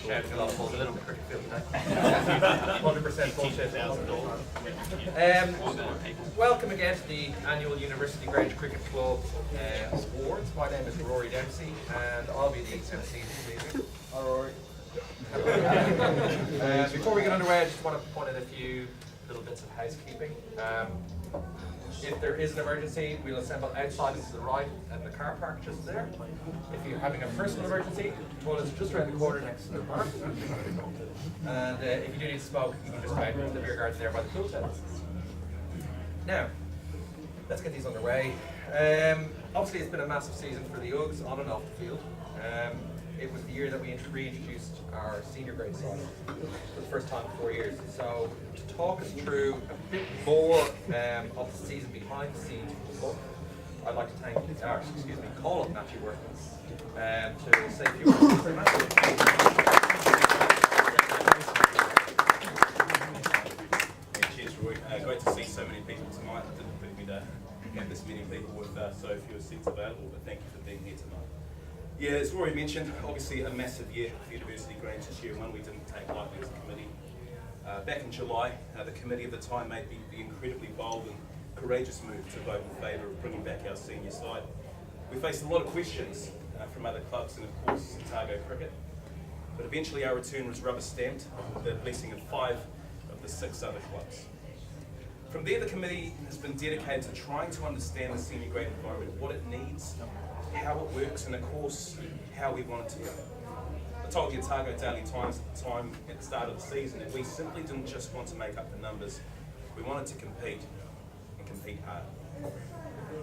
Shouting a lot of balls, a little bit cricket field today. 100% bullshit. Welcome again to the annual University Grange Cricket Club Awards. My name is Rory Dempsey and I'll be the MC this evening. Hi Rory. Before we get underway, I just want to point out a few little bits of housekeeping. If there is an emergency, we'll assemble outside to the right and the car park just there. If you're having a personal emergency, the toilet's just around the corner next to the park. And if you do need to smoke, you can just go out to the beer garden there by the pool table. Now, let's get these underway. Obviously, it's been a massive season for the Ugs on and off the field. It was the year that we reintroduced our senior grade side for the first time in 4 years. So to talk us through a bit more of the season behind the scenes of the club, I'd like to call on Matthew Workman to say a few words. Cheers, Roy. Great to see so many people tonight. I didn't think we'd have this many people with so few seats available, but thank you for being here tonight. Yeah, as Rory mentioned, obviously a massive year for University Grange this year, one we didn't take lightly as a committee. Back in July, the committee at the time made the incredibly bold and courageous move to vote in favour of bringing back our senior side. We faced a lot of questions from other clubs and of course Otago Cricket, but eventually our return was rubber stamped with the blessing of 5 of the 6 other clubs. From there, the committee has been dedicated to trying to understand the senior grade environment, what it needs, how it works, and of course, how we want it to go. I told the Otago Daily Times at the time, at the start of the season, that we simply didn't just want to make up the numbers, we wanted to compete, and compete hard.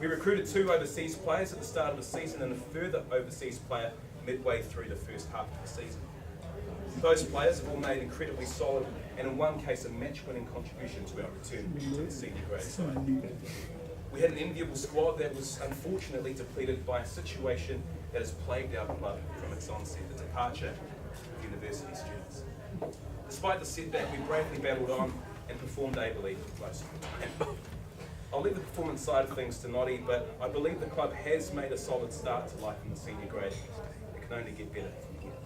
We recruited 2 overseas players at the start of the season and a further overseas player midway through the first half of the season. Those players have all made incredibly solid and in one case a match-winning contribution to our return to the senior grade side. We had an enviable squad that was unfortunately depleted by a situation that has plagued our club from its onset, the departure of university students. Despite the setback, we bravely battled on and performed ably most of the time. I'll leave the performance side of things to Noddy, but I believe the club has made a solid start to life in the senior grade. It can only get better from here.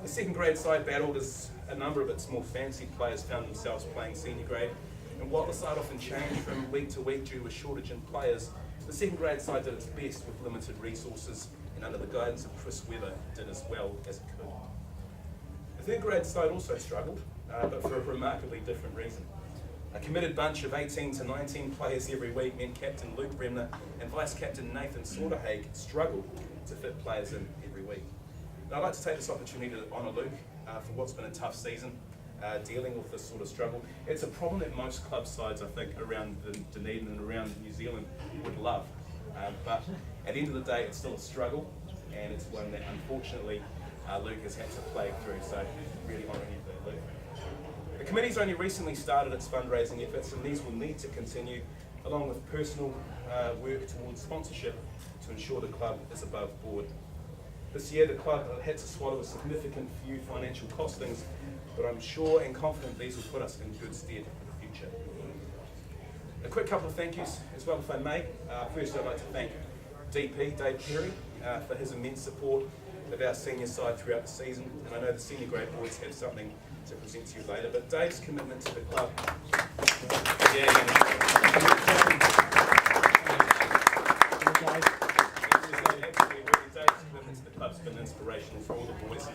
The second grade side battled as a number of its more fancy players found themselves playing senior grade. And while the side often changed from week to week due to a shortage in players, the second grade side did its best with limited resources and under the guidance of Chris Weather did as well as it could. The third grade side also struggled, but for a remarkably different reason. A committed bunch of 18 to 19 players every week meant Captain Luke Bremner and Vice Captain Nathan Slaughterhaig struggled to fit players in every week. And I'd like to take this opportunity to honour Luke for what's been a tough season. Dealing with this sort of struggle. It's a problem that most club sides, I think, around Dunedin and around New Zealand would love. But at the end of the day, it's still a struggle, and it's one that unfortunately Luke has had to play through, so really honouring you for that, Luke. The committee's only recently started its fundraising efforts, and these will need to continue, along with personal work towards sponsorship to ensure the club is above board. This year, the club had to swallow a significant few financial costings, but I'm sure and confident these will put us in good stead for the future. A quick couple of thank yous as well, if I may. First, I'd like to thank DP, Dave Perry, for his immense support of our senior side throughout the season, and I know the senior grade boards have something to present to you later, but Dave's commitment to the club. Dave's commitment to the club's been inspirational for all the boys.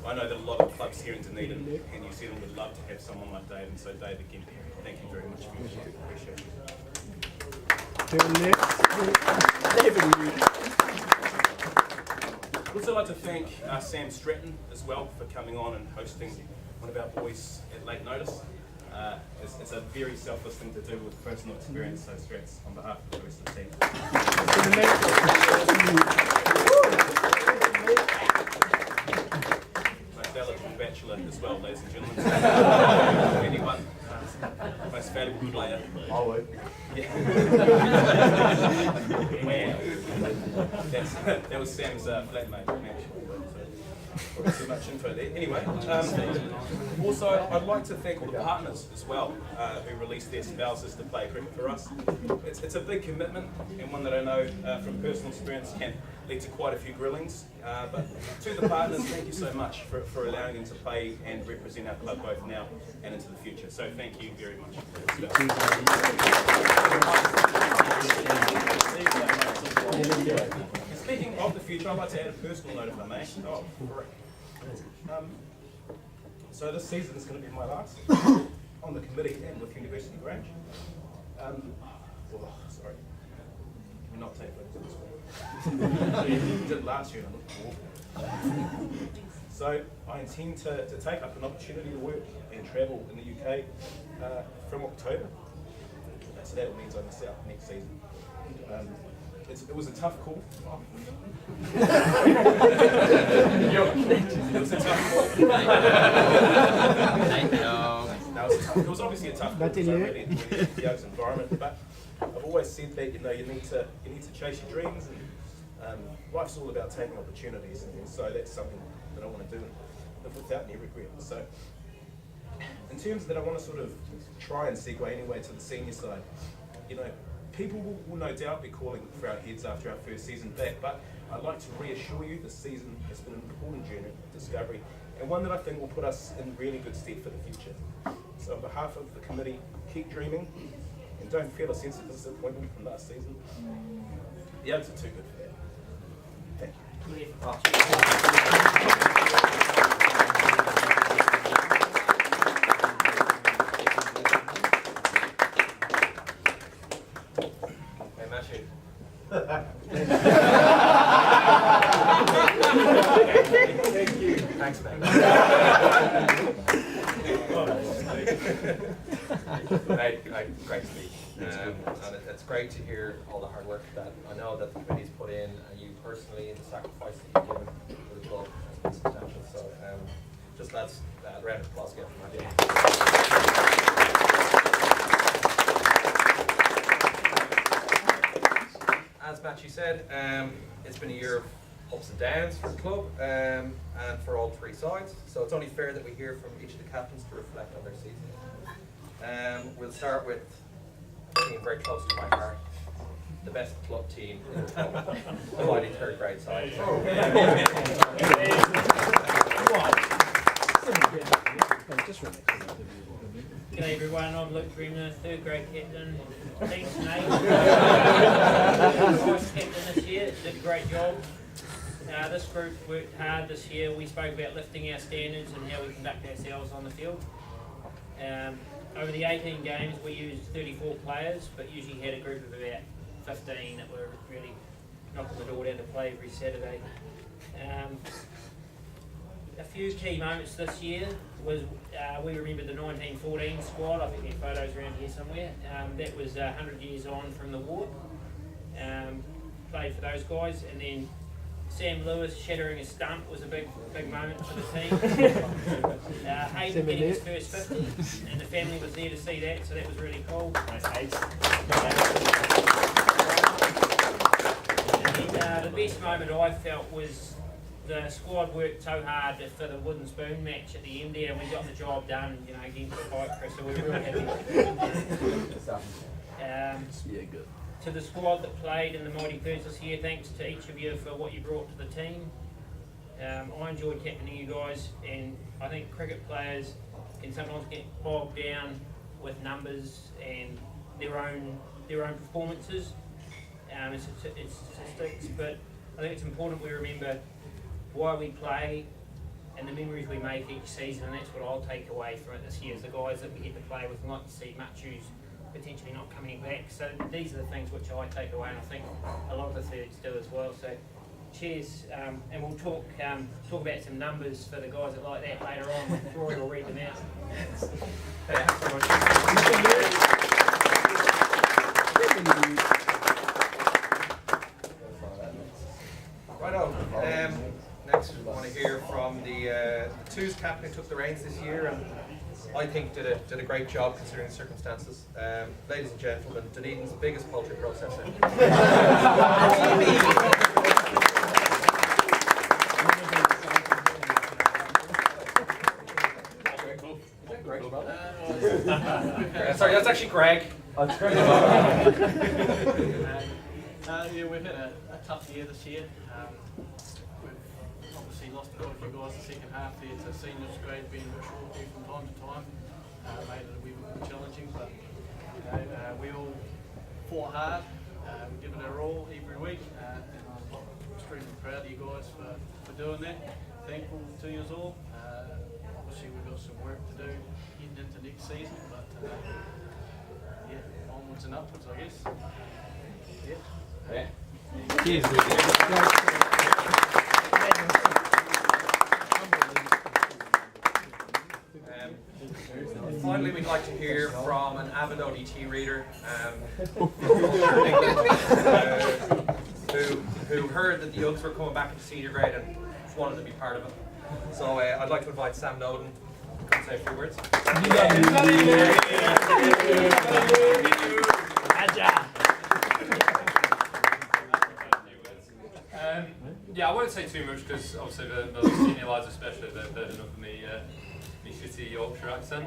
I know that a lot of clubs here in Dunedin and New Zealand would love to have someone like Dave, and so Dave, again, thank you very much for your support. Appreciate it. I'd also like to thank Sam Stratton as well for coming on and hosting one of our boys at late notice. It's a very selfless thing to do with personal experience, so Strats, on behalf of the rest of the team. Most eligible bachelor as well, ladies and gentlemen. Anyone? Most valuable player. I'll wait. Yeah. That was Sam's flatmate, actually. Probably too much info there. Anyway, also I'd like to thank all the partners as well who released their spouses to play cricket for us. It's a big commitment and one that I know from personal experience can led to quite a few grillings. But to the partners, thank you so much for allowing them to play and represent our club both now and into the future. So thank you very much. Speaking of the future, I'd like to add a personal note if I may. Oh, correct. So this season is going to be my last on the committee and with University Grange. Sorry. Can we not take photos of this one? We did last year and I looked awful. So I intend to take up an opportunity to work and travel in the UK from October. So that means I miss out next season. It was a tough call. It was a tough call. It was obviously a tough call because I really enjoyed the Oaks environment, but I've always said that you need to chase your dreams, and life's all about taking opportunities, and so that's something that I want to do and live without any regret. So in terms of that, I want to sort of try and segue anyway to the senior side. People will no doubt be calling for our heads after our first season back, but I'd like to reassure you this season has been an important journey of discovery, and one that I think will put us in really good stead for the future. So on behalf of the committee, keep dreaming, and don't feel a sense of disappointment from last season. The Oaks are too good for that. Thank you. Thank you. Thanks, man. Great speech. And it's great to hear all the hard work that I know that the committee's put in, and you personally, and the sacrifice that you've given to the club has been substantial. So just let's a round of applause again for my As Matthew said, it's been a year of ups and downs for the club and for all three sides. So it's only fair that we hear from each of the captains to reflect on their season. We'll start with a team very close to my heart, the best club team in the club, the mighty third grade side. G'day everyone, I'm Luke Bremner, third grade captain. Thanks Nate. Vice captain this year, did a great job. This group worked hard this year. We spoke about lifting our standards and how we conduct ourselves on the field. Over the 18 games we used 34 players, but usually had a group of about 15 that were really knocking the door down to play every Saturday. A few key moments this year was we remember the 1914 squad. I think there are photos around here somewhere. That was 100 years on from the war. Played for those guys, and then Sam Lewis shattering a stump was a big moment for the team. Hayden getting his first 50, and the family was there to see that, so that was really cool. Nice, and the best moment I felt was the squad worked so hard for the wooden spoon match at the end there, and we got the job done, against the fight, Chris, so we were really happy. Good. To the squad that played in the Mighty Thirds this year, thanks to each of you for what you brought to the team. I enjoyed captaining you guys, and I think cricket players can sometimes get bogged down with numbers and their own performances. It's statistics, but I think it's important we remember why we play and the memories we make each season, and that's what I'll take away from it this year, is the guys that we get to play with. We like to see Machu's potentially not coming back, so these are the things which I take away, and I think a lot of the thirds do as well. So cheers, and we'll talk about some numbers for the guys that like that later on. Rory will read them out. Right on. Next we want to hear from the Twos captain who took the reins this year, and I think did a great job considering the circumstances. Ladies and gentlemen, Dunedin's biggest poultry processor. Sorry, that's actually Greg. Yeah, we've had a tough year this year. We've obviously lost a lot of you guys the second half there to seniors grade being a bit short there from time to time. Made it a wee bit more challenging, but we all fought hard. We give it our all every week, and I'm extremely proud of you guys for doing that. Thankful to you all. Obviously we've got some work to do heading into next season, but yeah, onwards and upwards, I guess. Yeah. Cheers. Finally, we'd like to hear from an avid ODT reader who heard that the Yugs were coming back into senior grade and just wanted to be part of it. So I'd like to invite Sam Noden to come say a few words. Yeah, I won't say too much because obviously the senior lads especially, they've heard enough of me shitty Yorkshire accent,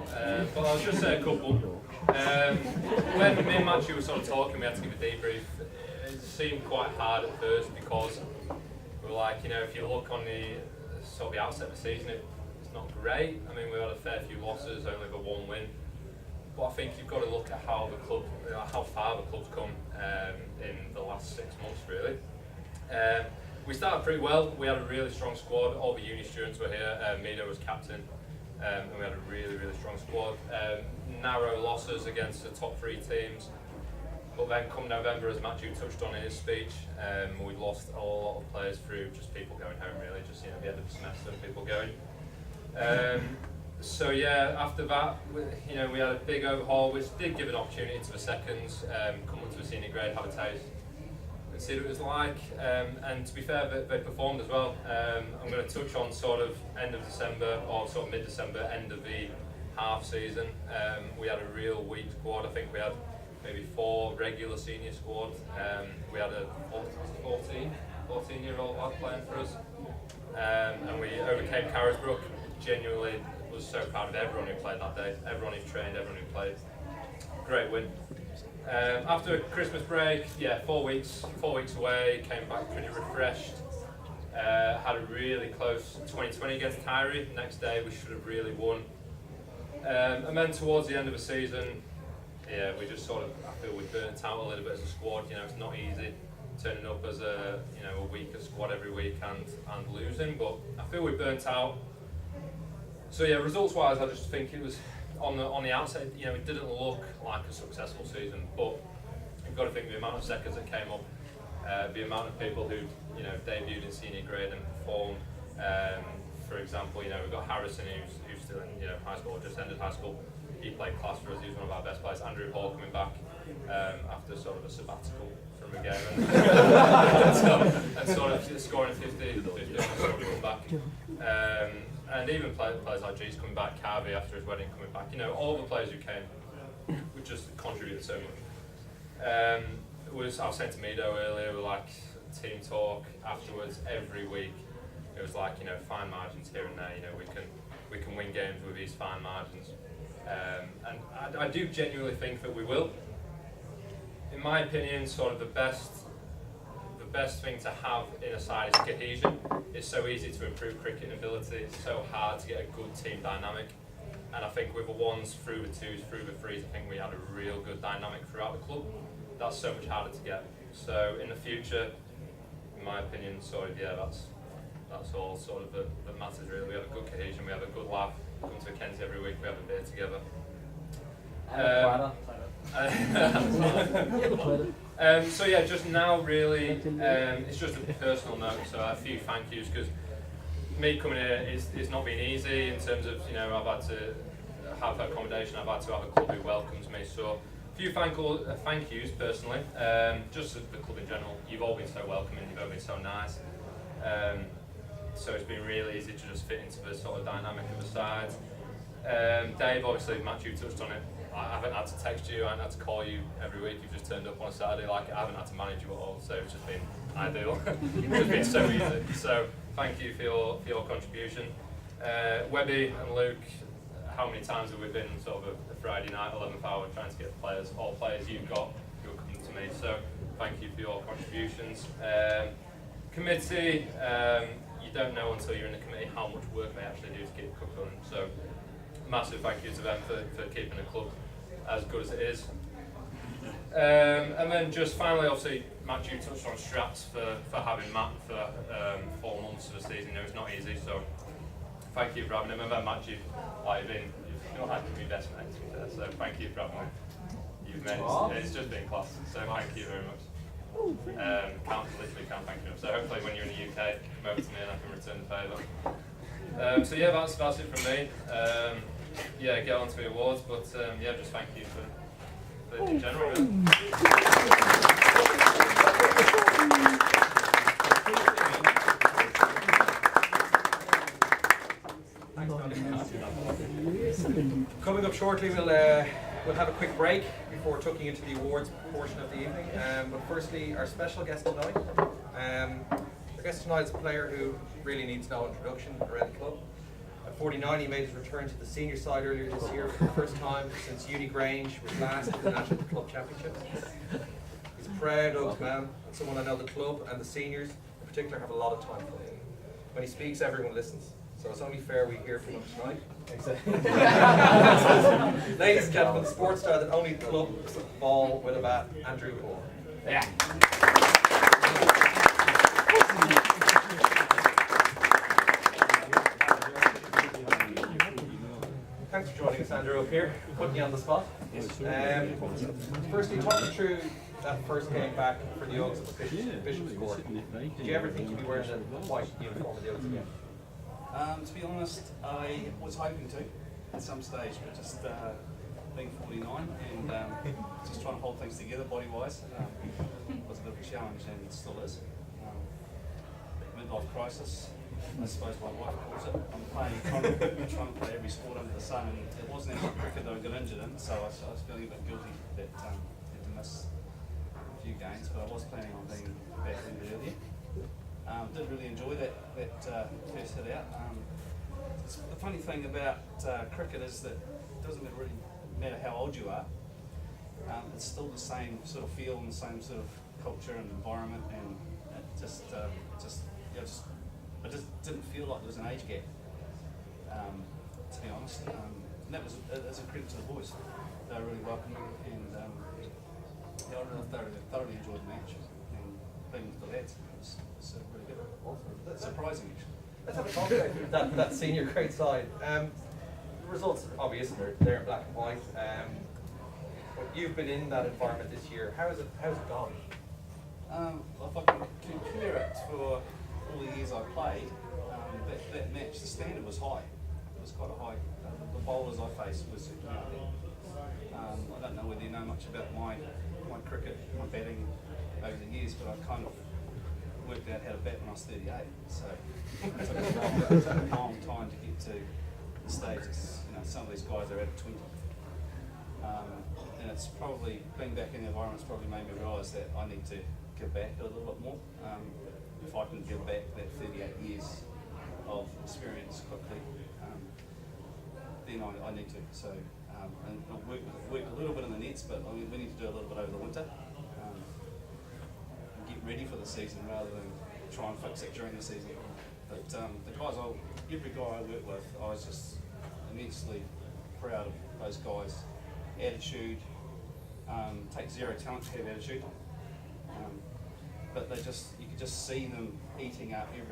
but I'll just say a couple. When me and Matthew were sort of talking, we had to give a debrief. It seemed quite hard at first because we were like, if you look on the sort of the outset of the season, it's not great. I mean, we had a fair few losses, only got one win. But I think you've got to look at how the club, how far the club's come in the last 6 months, really. We started pretty well. We had a really strong squad. All the uni students were here. Mido was captain, and we had a really, really strong squad. Narrow losses against the top 3 teams. But then come November, as Matthew touched on in his speech, we lost a lot of players through just people going home, really, just the end of the semester and people going. So yeah, after that, we had a big overhaul, which did give an opportunity to the seconds, come onto the senior grade, have a taste, and see what it was like. And to be fair, they performed as well. I'm going to touch on sort of end of December, or sort of mid-December, end of the half season. We had a real weak squad. I think we had maybe 4 regular senior squad. We had a 14-year-old lad playing for us. And we overcame Carisbrook. Genuinely was so proud of everyone who played that day. Everyone who trained, everyone who played. Great win. After Christmas break, 4 weeks away, came back pretty refreshed. Had a really close 2020 against Tyree. Next day we should have really won. And then towards the end of the season, we just sort of, I feel we burnt out a little bit as a squad. It's not easy turning up as a weaker squad every week and losing, but I feel we burnt out. So yeah, results-wise, I just think it was on the outset. It didn't look like a successful season, but you've got to think the amount of seconds that came up, the amount of people who debuted in senior grade and performed. For example, we've got Harrison who's still in high school, or just ended high school. He played class for us. He was one of our best players. Andrew Hall coming back after sort of a sabbatical from the game and sort of scoring 50 and sort of come back. And even players like G's coming back, Carvey after his wedding coming back. All the players who came would just contributed so much. I was saying to Mido earlier, we like team talk afterwards every week. It was like fine margins here and there. We can win games with these fine margins. And I do genuinely think that we will. In my opinion, sort of the best thing to have in a side is cohesion. It's so easy to improve cricketing ability. It's so hard to get a good team dynamic. And I think with the 1s, through the 2s, through the 3s, I think we had a real good dynamic throughout the club. That's so much harder to get. So in the future, in my opinion, that's all sort of that matters really. We have a good cohesion, we have a good laugh. We come to Kenzie every week, we have a beer together. So yeah, just now really, it's just a personal note, so a few thank yous, because me coming here it's not been easy in terms of, I've had to have accommodation, I've had to have a club who welcomes me, so a few thank yous personally, just the club in general. You've all been so welcoming, you've all been so nice. So it's been really easy to just fit into the sort of dynamic of the side. Dave, obviously, Matthew touched on it. I haven't had to text you, I haven't had to call you every week. You've just turned up on a Saturday. I haven't had to manage you at all, so it's just been ideal. It's been so easy. So thank you for your contribution. Webby and Luke, how many times have we been sort of a Friday night, 11th hour, trying to get all players you've got who are coming to me. So thank you for your contributions. Committee, you don't know until you're in the committee how much work they actually do to keep the club running. So massive thank you to them for keeping the club as good as it is. And then just finally, obviously, Matt, you touched on straps for having Matt for 4 months of the season. It's not easy, so thank you for having him. And then Matt, you've not had to be best mate, to be fair, so thank you for having me. You've made it's just been class, so thank you very much. Literally can't thank you enough. So hopefully when you're in the UK, come over to me and I can return the favour. So yeah, that's it from me. Yeah, get on to the awards, but yeah, just thank you for in general. Really. Coming up shortly, we'll have a quick break before tucking into the awards portion of the evening. But firstly, our special guest tonight. Our guest tonight is a player who really needs no introduction around the club. At 49, he made his return to the senior side earlier this year for the first time since Grange was last in the National Club Championship. He's a proud Oaks man, and someone I know the club and the seniors in particular have a lot of time for. When he speaks, everyone listens. So it's only fair we hear from him tonight. Ladies and gentlemen, the sports star that only clubs ball with a bat, Andrew Orr. Yeah. Thanks for joining us, Andrew, up here, putting you on the spot. Firstly, talk me through that first game back for the Oaks at Bishop's Court. Did you ever think you'd be wearing the white uniform of the Oaks again? To be honest, I was hoping to at some stage, but just being 49 and just trying to hold things together body-wise was a bit of a challenge, and it still is. Midlife crisis, I suppose my wife calls it. I'm trying to play every sport under the sun, and it wasn't actually cricket that I got injured in, so I was feeling a bit guilty that I had to miss a few games, but I was planning on being back a bit earlier. Did really enjoy that first hit out. The funny thing about cricket is that it doesn't really matter how old you are. It's still the same sort of feel and the same sort of culture and environment, and it just didn't feel like there was an age gap. To be honest, and that was as a credit to the boys. They were really welcoming, and yeah, I thoroughly enjoyed the match, and being with the lads. It's really good. Awesome. Surprising, actually. Let's have a talk about that senior grade side. The results are obvious, and they're in black and white. But you've been in that environment this year. How's it gone? If I can compare it for all the years I played, that match, the standard was high. It was quite a high. The bowlers I faced was, I don't know whether you know much about my cricket, my batting over the years, but I kind of worked out how to bat when I was 38. So it took a long time to get to the stages. Some of these guys are at 20. And it's probably, being back in the environment's probably made me realise that I need to give back a little bit more. If I can give back that 38 years of experience quickly, then I need to. So, and I'll work a little bit in the nets, but we need to do a little bit over the winter. And get ready for the season rather than try and fix it during the season. But the guys, every guy I work with, I was just immensely proud of those guys. Attitude, take zero talent to have attitude. But you could just see them eating up every